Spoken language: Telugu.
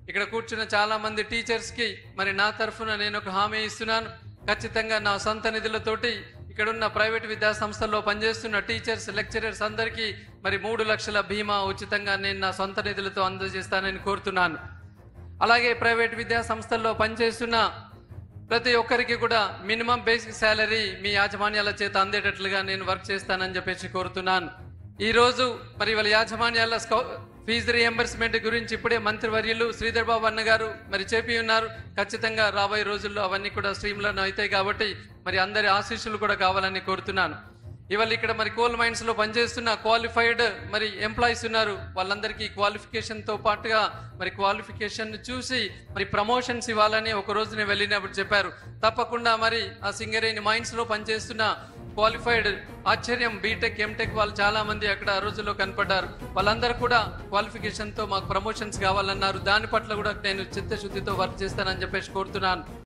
ఇక్కడ కూర్చున్న చాలా మంది టీచర్స్ కి మరి నా తరఫున నేను ఒక హామీ ఇస్తున్నాను. ఖచ్చితంగా నా సొంత నిధులతోటి ఇక్కడున్న ప్రైవేట్ విద్యా సంస్థల్లో పనిచేస్తున్న టీచర్స్, లెక్చరర్స్ అందరికీ మరి 3 లక్షల బీమా ఉచితంగా నేను నా సొంత నిధులతో అందజేస్తానని కోరుతున్నాను. అలాగే ప్రైవేట్ విద్యా సంస్థల్లో పనిచేస్తున్న ప్రతి ఒక్కరికి కూడా మినిమం బేసిక్ శాలరీ మీ యాజమాన్యాల చేత అందేటట్లుగా నేను వర్క్ చేస్తానని చెప్పేసి కోరుతున్నాను. ఈరోజు మరి వాళ్ళ యాజమాన్యాల ఫీజు రియంబర్స్మెంట్ గురించి ఇప్పుడే మంత్రివర్యులు శ్రీధర్ బాబు అన్న గారు మరి చెప్పి ఉన్నారు. ఖచ్చితంగా రాబోయే రోజుల్లో అవన్నీ కూడా స్ట్రీమ్లను అవుతాయి కాబట్టి మరి అందరి ఆశీస్సులు కూడా కావాలని కోరుతున్నాను. ఇవాళ ఇక్కడ మరి కోల్ మైన్స్ లో పనిచేస్తున్న క్వాలిఫైడ్ మరి ఎంప్లాయీస్ ఉన్నారు. వాళ్ళందరికీ క్వాలిఫికేషన్ తో పాటుగా మరి క్వాలిఫికేషన్ చూసి మరి ప్రమోషన్స్ ఇవ్వాలని ఒక రోజు నేను వెళ్ళినప్పుడు చెప్పారు. తప్పకుండా మరి ఆ సింగరేణి మైన్స్ లో పనిచేస్తున్న క్వాలిఫైడ్ ఆశ్చర్యం బీటెక్, ఎంటెక్ వాళ్ళు చాలా మంది అక్కడ ఆ రోజుల్లో కనపడ్డారు. వాళ్ళందరూ కూడా క్వాలిఫికేషన్ తో మాకు ప్రమోషన్స్ కావాలన్నారు. దాని పట్ల కూడా నేను చిత్తశుద్ధితో వర్క్ చేస్తానని చెప్పేసి కోరుతున్నాను.